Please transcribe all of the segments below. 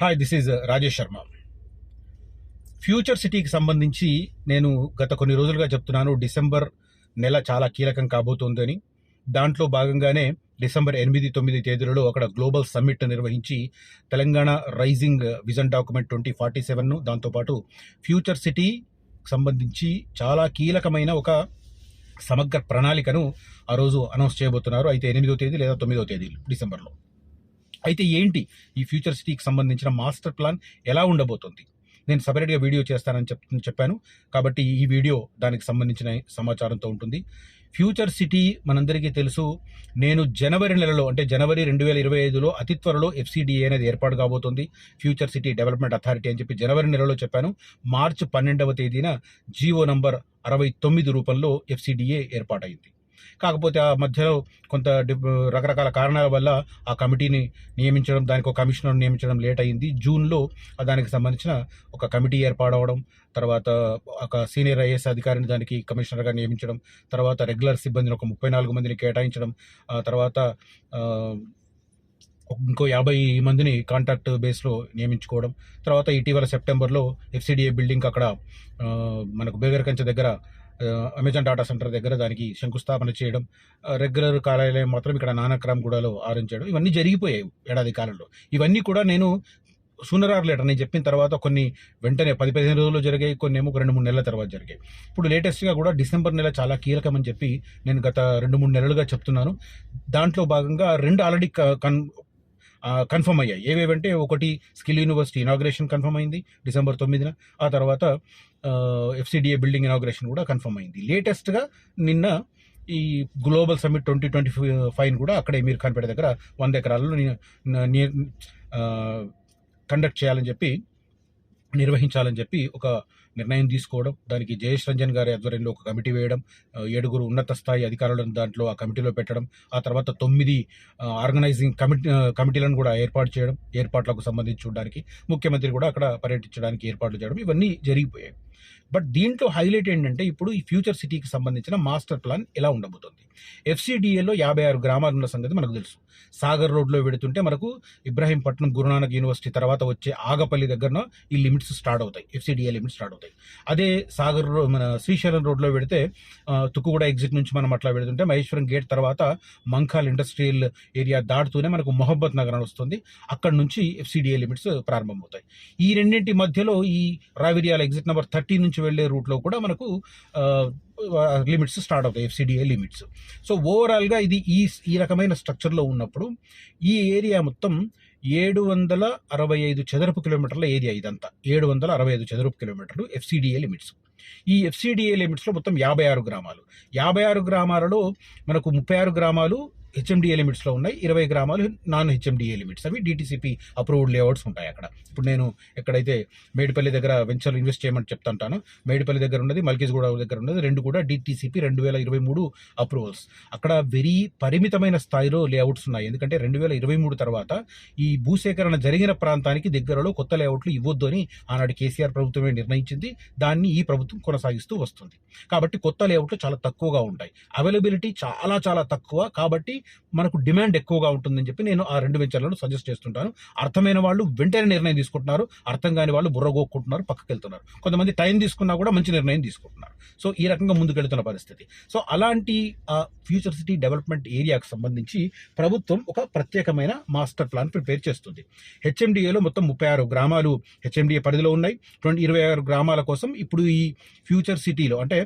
Hi, this is Rajesh Sharma. Future సిటీకి సంబంధించి నేను గత కొన్ని రోజులుగా చెప్తున్నాను. డిసెంబర్ నెల చాలా కీలకం కాబోతోందని. దాంట్లో భాగంగానే డిసెంబర్ 8-9 తేదీలలో అక్కడ గ్లోబల్ సమ్మిట్ నిర్వహించి తెలంగాణ రైజింగ్ విజన్ డాక్యుమెంట్ 2047ను, దాంతోపాటు ఫ్యూచర్ సిటీ సంబంధించి చాలా కీలకమైన ఒక సమగ్ర ప్రణాళికను ఆ రోజు అనౌన్స్ చేయబోతున్నారు. అయితే 8వ తేదీ లేదా 9వ తేదీ డిసెంబర్లో. అయితే ఏంటి ఈ ఫ్యూచర్ సిటీకి సంబంధించిన మాస్టర్ ప్లాన్ ఎలా ఉండబోతుంది? నేను సపరేట్గా వీడియో చేస్తానని చెప్పాను. కాబట్టి ఈ వీడియో దానికి సంబంధించిన సమాచారంతో ఉంటుంది. ఫ్యూచర్ సిటీ మనందరికీ తెలుసు. నేను జనవరి నెలలో, అంటే జనవరి 2025లో అతి త్వరలో FCDA అనేది ఏర్పాటు కాబోతుంది. ఫ్యూచర్ సిటీ డెవలప్మెంట్ అథారిటీ అని చెప్పి జనవరి నెలలో చెప్పాను. మార్చి 12వ తేదీన జీవో నంబర్ 69 రూపంలో FCDA ఏర్పాటైంది. కాకపోతే ఆ మధ్యలో కొంత రకరకాల కారణాల వల్ల ఆ కమిటీని నియమించడం, దానికి ఒక కమిషనర్ నియమించడం లేట్ అయింది. జూన్లో దానికి సంబంధించిన ఒక కమిటీ ఏర్పాటవడం, తర్వాత ఒక సీనియర్ IAS అధికారిని దానికి కమిషనర్గా నియమించడం, తర్వాత రెగ్యులర్ సిబ్బందిని ఒక 34 మందిని కేటాయించడం, తర్వాత ఇంకో 50 మందిని కాంట్రాక్ట్ బేస్లో నియమించుకోవడం, తర్వాత ఇటీవల సెప్టెంబర్లో FCDA బిల్డింగ్ అక్కడ మనకు బేగరకంచ దగ్గర అమెజాన్ డాటా సెంటర్ దగ్గర దానికి శంకుస్థాపన చేయడం, రెగ్యులర్ కార్యాలయం మాత్రం ఇక్కడ నానక్రామ్గూడలో ఆరంభించడం, ఇవన్నీ జరిగిపోయాయి ఏడాది కాలంలో. ఇవన్నీ కూడా నేను సూనర్ ఆర్ లేటర్ నేను చెప్పిన తర్వాత కొన్ని వెంటనే 10-15 రోజుల్లో జరిగాయి, కొన్ని ఏమో 2-3 నెలల తర్వాత జరిగాయి. ఇప్పుడు లేటెస్ట్గా కూడా డిసెంబర్ నెల చాలా కీలకమని చెప్పి నేను గత 2-3 నెలలుగా చెప్తున్నాను. దాంట్లో భాగంగా 2 ఆల్రెడీ కన్ఫర్మ్ అయ్యాయి. ఏవేవంటే, ఒకటి స్కిల్ యూనివర్సిటీ ఇనాగ్రేషన్ కన్ఫర్మ్ అయింది డిసెంబర్ 9న. ఆ తర్వాత FCDA బిల్డింగ్ ఇనాగ్రేషన్ కూడా కన్ఫర్మ్ అయింది. లేటెస్ట్గా నిన్న ఈ గ్లోబల్ సమ్మిట్ 2025 కూడా అక్కడే మీర్ ఖాన్పేట దగ్గర 100 ఎకరాలలో కండక్ట్ చేయాలని చెప్పి, నిర్వహించాలని చెప్పి ఒక నిర్ణయం తీసుకోవడం, దానికి జయేష్ రంజన్ గారి ఆధ్వర్యంలో ఒక కమిటీ వేయడం, 7 ఉన్నత స్థాయి అధికారులను దాంట్లో ఆ కమిటీలో పెట్టడం, ఆ తర్వాత 9 ఆర్గనైజింగ్ కమిటీలను కూడా ఏర్పాటు చేయడం, ఏర్పాట్లకు సంబంధించి చూడడానికి ముఖ్యమంత్రి కూడా అక్కడ పర్యటించడానికి ఏర్పాట్లు చేయడం, ఇవన్నీ జరిగిపోయాయి. బట్ దీంట్లో హైలైట్ ఏంటంటే, ఇప్పుడు ఈ ఫ్యూచర్ సిటీకి సంబంధించిన మాస్టర్ ప్లాన్ ఎలా ఉండబోతుంది. FCDAలో 56 గ్రామాలు ఉన్న సంగతి మనకు తెలుసు. సాగర్ రోడ్లో వెడుతుంటే మనకు ఇబ్రాహీంపట్నం గురునానక్ యూనివర్సిటీ తర్వాత వచ్చే ఆగపల్లి దగ్గరన ఈ లిమిట్స్ స్టార్ట్ అవుతాయి, FCDA లిమిట్స్ స్టార్ట్ అవుతాయి. అదే సాగర్ మన శ్రీశైలం రోడ్లో వెడితే తుక్కుగూడ ఎగ్జిట్ నుంచి మనం అట్లా వెడుతుంటే మహేశ్వరం గేట్ తర్వాత మంఖాల్ ఇండస్ట్రియల్ ఏరియా దాటుతూనే మనకు మొహబ్బత్ నగర్ అని వస్తుంది. అక్కడ నుంచి FCDA లిమిట్స్ ప్రారంభమవుతాయి. ఈ రెండింటి మధ్యలో ఈ రావిర్యాల ఎగ్జిట్ నెంబర్ 30 నుంచి వెళ్లే రూట్లో కూడా మనకు లిమిట్స్ స్టార్ట్ అవుతాయి, FCDA లిమిట్స్. సో ఓవరాల్గా ఇది ఈ రకమైన స్ట్రక్చర్లో ఉన్నప్పుడు ఈ ఏరియా మొత్తం 765 చదరపు కిలోమీటర్ల ఏరియా. ఇదంతా 765 చదరపు కిలోమీటర్లు FCDA లిమిట్స్. ఈ FCDA లిమిట్స్లో మొత్తం 56 గ్రామాలు. 56 గ్రామాలలో మనకు 36 గ్రామాలు HMDA లిమిట్స్లో ఉన్నాయి, 20 గ్రామాలు నాన్ HMDA లిమిట్స్. అవి DTCP అప్రూవ్డ్ లేఅవుట్స్ ఉంటాయి అక్కడ. ఇప్పుడు నేను ఎక్కడైతే మేడిపల్లి దగ్గర వెంచర్ ఇన్వెస్ట్ చేయమని చెప్తాంటాను, మేడిపల్లి దగ్గర ఉన్నది, మల్కీజ్గూడ దగ్గర ఉన్నది, 2 కూడా DTCP 2023 అప్రూవల్స్. అక్కడ వెరీ పరిమితమైన స్థాయిలో లేఅవుట్స్ ఉన్నాయి. ఎందుకంటే 2023 తర్వాత ఈ భూసేకరణ జరిగిన ప్రాంతానికి దగ్గరలో కొత్త లేఅవుట్లు ఇవ్వొద్దు అని ఆనాటి కేసీఆర్ ప్రభుత్వమే నిర్ణయించింది. దాన్ని ఈ ప్రభుత్వం కొనసాగిస్తూ వస్తుంది. కాబట్టి కొత్త లేఅవుట్లు చాలా తక్కువగా ఉంటాయి, అవైలబిలిటీ చాలా చాలా తక్కువ. కాబట్టి మనకు డిమాండ్ ఎక్కువగా ఉంటుందని చెప్పి నేను ఆ 2 వెంచర్లను సజెస్ట్ చేస్తుంటాను. అర్థమైన వాళ్ళు వెంటనే నిర్ణయం తీసుకుంటున్నారు, అర్థం కాని వాళ్ళు బుర్రగోక్కుంటున్నారు, పక్కకి వెళ్తున్నారు. కొంతమంది టైం తీసుకున్నా కూడా మంచి నిర్ణయం తీసుకుంటున్నారు. సో ఈ రకంగా ముందుకెళ్తున్న పరిస్థితి. సో అలాంటి ఫ్యూచర్ సిటీ డెవలప్మెంట్ ఏరియాకు సంబంధించి ప్రభుత్వం ఒక ప్రత్యేకమైన మాస్టర్ ప్లాన్ ప్రిపేర్ చేస్తుంది. HMDAలో మొత్తం 36 గ్రామాలు HMDA పరిధిలో ఉన్నాయి. 26 గ్రామాల కోసం ఇప్పుడు ఈ ఫ్యూచర్ సిటీలో, అంటే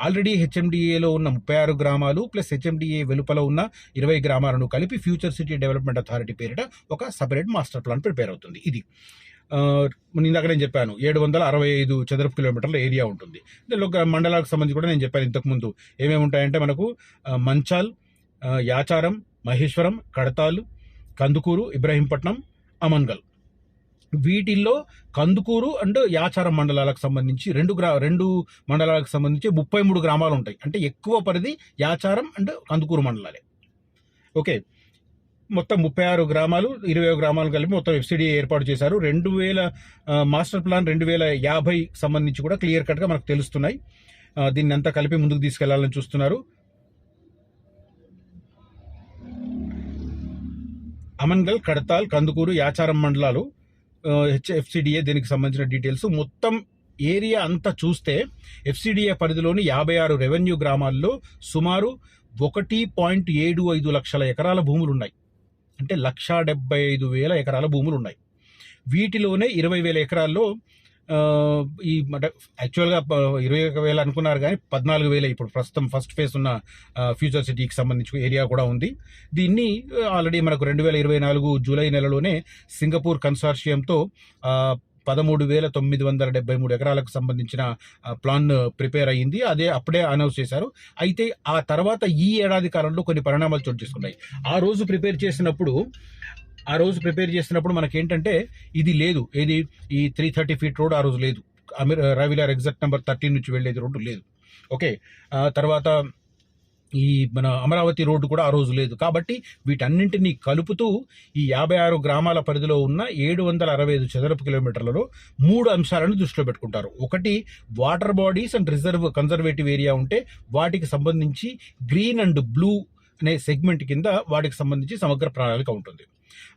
ఆల్రెడీ HMDAలో ఉన్న 36 గ్రామాలు ప్లస్ HMDA వెలుపల ఉన్న 20 గ్రామాలను కలిపి ఫ్యూచర్ సిటీ డెవలప్మెంట్ అథారిటీ పేరిట ఒక సపరేట్ మాస్టర్ ప్లాన్ ప్రిపేర్ అవుతుంది. ఇది ఇందాక నేను చెప్పాను 765 చదరపు కిలోమీటర్ల ఏరియా ఉంటుంది. దీనిలో మండలాలకు సంబంధించి కూడా నేను చెప్పాను ఇంతకుముందు ఏమేమి ఉంటాయంటే, మనకు మంచాల్, యాచారం, మహేశ్వరం, కడతాల్, కందుకూరు, ఇబ్రాహీంపట్నం, అమన్గల్. వీటిల్లో కందుకూరు అండ్ యాచారం మండలాలకు సంబంధించి 2 మండలాలకు సంబంధించి 33 గ్రామాలు ఉంటాయి. అంటే ఎక్కువ పరిధి యాచారం అండ్ కందుకూరు మండలాలే. ఓకే, మొత్తం 36 గ్రామాలు 20 గ్రామాలు కలిపి మొత్తం FCDA ఏర్పాటు చేశారు. 2000 మాస్టర్ ప్లాన్ 2050 సంబంధించి కూడా క్లియర్ కట్గా మనకు తెలుస్తున్నాయి. దీన్ని అంతా కలిపి ముందుకు తీసుకెళ్లాలని చూస్తున్నారు. అమన్గల్, కడతాల్, కందుకూరు, యాచారం మండలాలు ఎఫ్సిడిఏ దీనికి సంబంధించిన డీటెయిల్స్ మొత్తం ఏరియా అంతా చూస్తే ఎఫ్సిడిఏ పరిధిలోని 56 రెవెన్యూ గ్రామాల్లో సుమారు 1.75 లక్షల ఎకరాల భూములు ఉన్నాయి. అంటే 1,75,000 ఎకరాల భూములు ఉన్నాయి. వీటిలోనే 20,000 ఎకరాల్లో ఈ యాక్చువల్గా 21,000 అనుకున్నారు కానీ 14,000 ఇప్పుడు ప్రస్తుతం ఫస్ట్ ఫేజ్ ఉన్న ఫ్యూచర్ సిటీకి సంబంధించిన ఏరియా కూడా ఉంది. దీన్ని ఆల్రెడీ మనకు 2024 జూలై నెలలోనే సింగపూర్ కన్సార్షియంతో 13,973 ఎకరాలకు సంబంధించిన ప్లాన్ ప్రిపేర్ అయ్యింది. అప్పుడే అనౌన్స్ చేశారు. అయితే ఆ తర్వాత ఈ ఏడాది కాలంలో కొన్ని పరిణామాలు చోటు చేసుకున్నాయి. ఆ రోజు ప్రిపేర్ చేసినప్పుడు మనకేంటంటే ఇది లేదు, ఏది ఈ 330 ఫీట్ రోడ్ ఆ రోజు లేదు. రావిలార్ ఎగ్జాక్ట్ నెంబర్ 13 నుంచి వెళ్ళేది రోడ్డు లేదు. ఓకే, తర్వాత ఈ మన అమరావతి రోడ్డు కూడా ఆ రోజు లేదు. కాబట్టి వీటన్నింటినీ కలుపుతూ ఈ 56 గ్రామాల పరిధిలో ఉన్న 765 చదరపు కిలోమీటర్లలో 3 అంశాలను దృష్టిలో పెట్టుకుంటారు. ఒకటి, water bodies and reserve conservative area ఉంటే వాటికి సంబంధించి గ్రీన్ అండ్ బ్లూ అనే సెగ్మెంట్ కింద వాటికి సంబంధించి సమగ్ర ప్రణాళిక ఉంటుంది.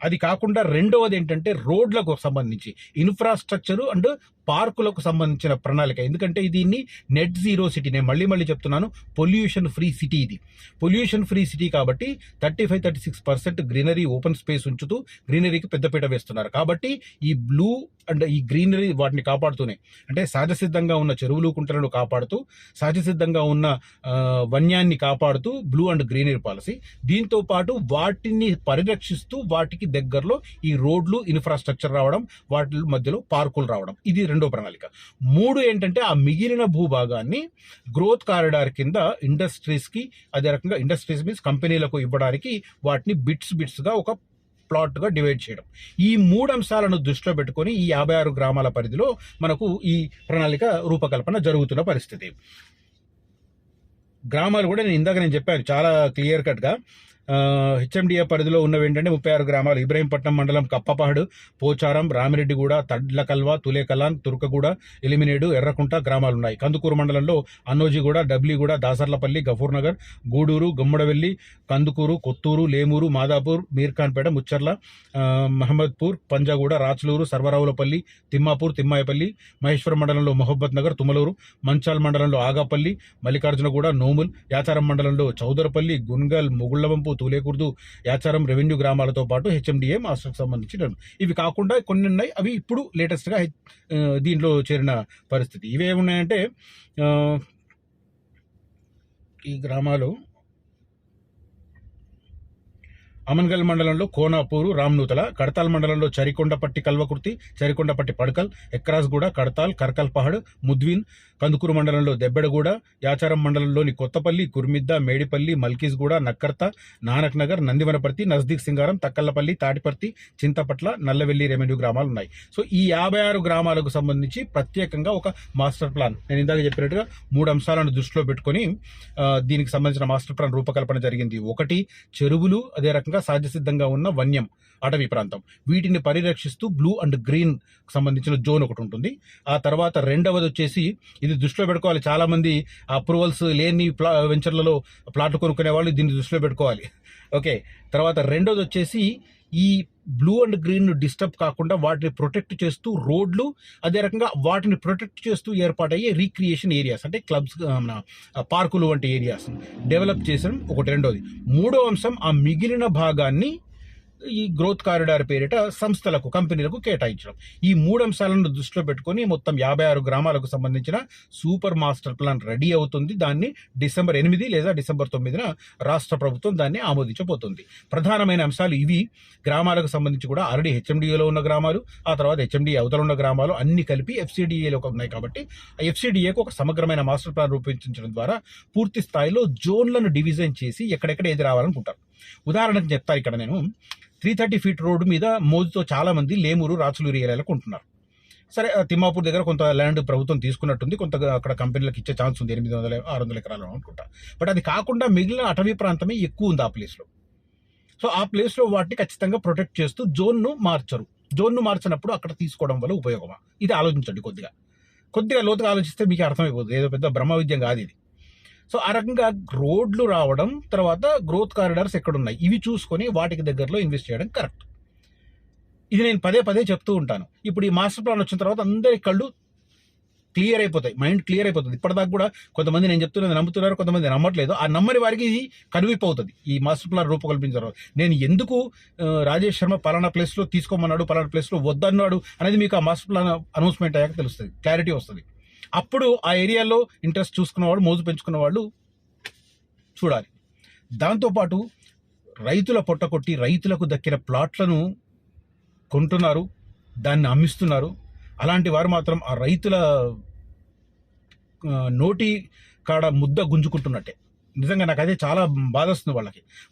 అది కాకుండా రెండవది ఏంటంటే రోడ్లకు సంబంధించి ఇన్ఫ్రాస్ట్రక్చర్ అండ్ పార్కులకు సంబంధించిన ప్రణాళిక. ఎందుకంటే దీన్ని నెట్ జీరో సిటీ, నేను మళ్ళీ చెప్తున్నాను, పొల్యూషన్ ఫ్రీ సిటీ. ఇది పొల్యూషన్ ఫ్రీ సిటీ కాబట్టి 35-36% గ్రీనరీ ఓపెన్ స్పేస్ ఉంచుతూ గ్రీనరీకి పెద్దపీట వేస్తున్నారు. కాబట్టి ఈ బ్లూ అండ్ ఈ గ్రీనరీ వాటిని కాపాడుతూనే, అంటే సహజసిద్ధంగా ఉన్న చెరువులు కుంటలను కాపాడుతూ, సహజసిద్ధంగా ఉన్న వన్యాన్ని కాపాడుతూ బ్లూ అండ్ గ్రీనరీ పాలసీ. దీంతో పాటు వాటిని పరిరక్షిస్తూ వాటికి దగ్గరలో ఈ రోడ్లు ఇన్ఫ్రాస్ట్రక్చర్ రావడం, వాటి మధ్యలో పార్కులు రావడం, ఇది రెండో ప్రణాళిక. 3 ఏంటంటే ఆ మిగిలిన భూభాగాన్ని గ్రోత్ కారిడార్ కింద ఇండస్ట్రీస్కి, అదే రకంగా ఇండస్ట్రీస్ మీన్స్ కంపెనీలకు ఇవ్వడానికి వాటిని బిట్స్గా ఒక ప్లాట్గా డివైడ్ చేయడం. ఈ 3 అంశాలను దృష్టిలో పెట్టుకొని ఈ 56 గ్రామాల పరిధిలో మనకు ఈ ప్రణాళిక రూపకల్పన జరుగుతున్న పరిస్థితి. గ్రామాలు కూడా నేను చెప్పాను చాలా క్లియర్ కట్గా. హెచ్ఎండిఏ పరిధిలో ఉన్నవి ఏంటంటే 36 గ్రామాలు. ఇబ్రహీంపట్నం మండలం కప్పపహడు, పోచారం, రామిరెడ్డిగూడ, తడ్లకల్వ, తులేకలాన్, తుర్కగూడ, ఎలిమినేడు, ఎర్రకుంట గ్రామాలు ఉన్నాయి. కందుకూరు మండలంలో అన్నోజిగూడ, డబ్లీగూడ, దాసర్లపల్లి, గఫూర్నగర్, గూడూరు, గుమ్మడవెల్లి, కందుకూరు, కొత్తూరు, లేమూరు, మాదాపూర్, మీర్ఖాన్పేట, ముచ్చర్ల, మహమ్మద్పూర్, పంజాగూడ, రాచులూరు, సర్వరావులపల్లి, తిమ్మాపూర్, తిమ్మాయపల్లి, మహేశ్వరం మండలంలో మొహబ్బత్ నగర్, తుమలూరు, మంచాల్ మండలంలో ఆగాపల్లి, మల్లికార్జునగూడ, నోముల్, యాచారం మండలంలో చౌదరపల్లి, గున్గల్, ముగుళ్లవంపు, తూలేకుర్దు, యాచారం రెవెన్యూ గ్రామాలతో పాటు హెచ్ఎండిఏ మాస్టర్కి సంబంధించిన ఇవి కాకుండా కొన్ని ఉన్నాయి. అవి ఇప్పుడు లేటెస్ట్గా దీంట్లో చేరిన పరిస్థితి. ఇవేమున్నాయంటే ఈ గ్రామాలు అమన్గల్ మండలంలో కోనాపూరు, రామ్నూతల, కడతాల్ మండలంలో చరికొండపట్టి కల్వకుర్తి, చరికొండపట్టి పడకల్, ఎక్రాస్గూడ, కడతాల్, కర్కల్ పహడ్, ముద్విన్, కందుకూరు మండలంలో దెబ్బెడగూడ, యాచారం మండలంలోని కొత్తపల్లి, కుర్మిద్ద, మేడిపల్లి, మల్కీస్గూడ, నక్కర్త, నానక్ నగర్, నందివనపర్తి, నజ్దీక్ సింగారం, తక్కల్లపల్లి, తాటిపర్తి, చింతపట్ల, నల్లవెల్లి రెవెన్యూ గ్రామాలు ఉన్నాయి. సో ఈ 56 గ్రామాలకు సంబంధించి ప్రత్యేకంగా ఒక మాస్టర్ ప్లాన్, నేను ఇందాక చెప్పినట్టుగా 3 అంశాలను దృష్టిలో పెట్టుకొని దీనికి సంబంధించిన మాస్టర్ ప్లాన్ రూపకల్పన జరిగింది. ఒకటి, చెరువులు, అదే రకంగా సహజసిద్ధంగా ఉన్న వన్యం అటవీ ప్రాంతం, వీటిని పరిరక్షిస్తూ బ్లూ అండ్ గ్రీన్ సంబంధించిన జోన్ ఒకటి ఉంటుంది. ఆ తర్వాత రెండవది వచ్చేసి, ఇది దృష్టిలో పెట్టుకోవాలి, చాలా మంది అప్రూవల్స్ లేని వెంచర్లలో ప్లాట్లు కొనుక్కునే వాళ్ళు దీన్ని దృష్టిలో పెట్టుకోవాలి. ఓకే, తర్వాత రెండోది వచ్చేసి ఈ బ్లూ అండ్ గ్రీన్ డిస్టర్బ్ కాకుండా వాటిని ప్రొటెక్ట్ చేస్తూ రోడ్లు, అదే రకంగా వాటిని ప్రొటెక్ట్ చేస్తూ ఏర్పాటయ్యే రీక్రియేషన్ ఏరియాస్ అంటే క్లబ్స్, పార్కులు వంటి ఏరియాస్ డెవలప్ చేసడం ఒకటి. రెండోది, మూడో అంశం ఆ మిగిలిన భాగాన్ని ఈ గ్రోత్ కారిడార్ పేరిట సంస్థలకు, కంపెనీలకు కేటాయించడం. ఈ 3 అంశాలను దృష్టిలో పెట్టుకొని మొత్తం 56 గ్రామాలకు సంబంధించిన సూపర్ మాస్టర్ ప్లాన్ రెడీ అవుతుంది. దాన్ని డిసెంబర్ 8 లేదా డిసెంబర్ 9 రాష్ట్ర ప్రభుత్వం దాన్ని ఆమోదించబోతుంది. ప్రధానమైన అంశాలు ఇవి. గ్రామాలకు సంబంధించి కూడా ఆల్రెడీ హెచ్ఎండిఏలో ఉన్న గ్రామాలు, ఆ తర్వాత హెచ్ఎండిఏ అవతల ఉన్న గ్రామాలు అన్ని కలిపి ఎఫ్సిడిఏలో ఉన్నాయి. కాబట్టి ఎఫ్సిడిఏకు ఒక సమగ్రమైన మాస్టర్ ప్లాన్ రూపొందించడం ద్వారా పూర్తి స్థాయిలో జోన్లను డివిజన్ చేసి ఎక్కడెక్కడ ఏది రావాలనుకుంటారు. ఉదాహరణకు చెప్తాను, ఇక్కడ నేను 330 ఫీట్ రోడ్డు మీద మోజుతో చాలా మంది లేమూరు, రాచులూరు ఏరియాలకు ఉంటున్నారు. సరే, తిమ్మాపూర్ దగ్గర కొంత ల్యాండ్ ప్రభుత్వం తీసుకున్నట్టుంది, కొంత అక్కడ కంపెనీలకు ఇచ్చే ఛాన్స్ ఉంది, 800-600 ఎకరాలు అనుకుంటా. బట్ అది కాకుండా మిగిలిన అటవీ ప్రాంతమే ఎక్కువ ఉంది ఆ ప్లేస్లో. సో ఆ ప్లేస్లో వాటిని ఖచ్చితంగా ప్రొటెక్ట్ చేస్తూ జోన్ను మార్చరు. జోన్ను మార్చినప్పుడు అక్కడ తీసుకోవడం వల్ల ఉపయోగమా, ఇది ఆలోచించండి. కొద్దిగా లోతుగా ఆలోచిస్తే మీకు అర్థమైపోతుంది, ఏదో పెద్ద బ్రహ్మ విద్యం కాదు ఇది. సో ఆ రకంగా రోడ్లు రావడం, తర్వాత గ్రోత్ కారిడార్స్ ఎక్కడున్నాయి ఇవి చూసుకొని వాటికి దగ్గరలో ఇన్వెస్ట్ చేయడం కరెక్ట్. ఇది నేను పదే పదే చెప్తూ ఉంటాను. ఇప్పుడు ఈ మాస్టర్ ప్లాన్ వచ్చిన తర్వాత అందరి కళ్ళు క్లియర్ అయిపోతాయి, మైండ్ క్లియర్ అయిపోతుంది. ఇప్పటిదాకా కూడా కొంతమంది నేను చెప్తున్నది నమ్ముతున్నారు, కొంతమంది నమ్మట్లేదు. ఆ నమ్మని వారికి ఇది కనువిప్పు అవుతుంది ఈ మాస్టర్ ప్లాన్ రూపకల్పించారు. నేను ఎందుకు రాజేష్ శర్మ పలానా ప్లేస్లో తీసుకోమన్నాడు, పలానా ప్లేస్లో వద్దన్నాడు అనేది మీకు ఆ మాస్టర్ ప్లాన్ అనౌన్స్మెంట్ అయ్యాక తెలుస్తుంది, క్లారిటీ వస్తుంది. అప్పుడు ఆ ఏరియాలో ఇంట్రెస్ట్ చూసుకున్నవాడు, మోజు పెంచుకున్న వాళ్ళు చూడాలి. దాంతోపాటు రైతుల పొట్టకొట్టి రైతులకు దక్కిన ప్లాట్లను కొంటున్నారు, దాన్ని అమ్మిస్తున్నారు. అలాంటి వారు మాత్రం ఆ రైతుల నోటి కాడ ముద్ద గుంజుకుంటున్నట్టే. నిజంగా నాకు అదే చాలా బాధొస్తుంది.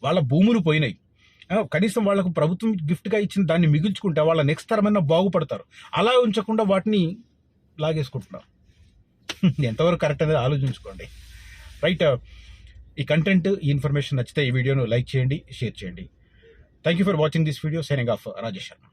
వాళ్ళ భూములు పోయినాయి, కనీసం వాళ్ళకు ప్రభుత్వం గిఫ్ట్గా ఇచ్చిన దాన్ని మిగుల్చుకుంటే వాళ్ళ నెక్స్ట్ తరమైనా బాగుపడతారు. అలా ఉంచకుండా వాటిని లాగేసుకుంటున్నారు. ఎంతవరకు కరెక్ట్ అనేది ఆలోచించుకోండి. రైట్, ఈ కంటెంట్, ఈ ఇన్ఫర్మేషన్ నచ్చితే ఈ వీడియోను లైక్ చేయండి, షేర్ చేయండి. Thank you for watching this video. Signing off Rajesh Sharma.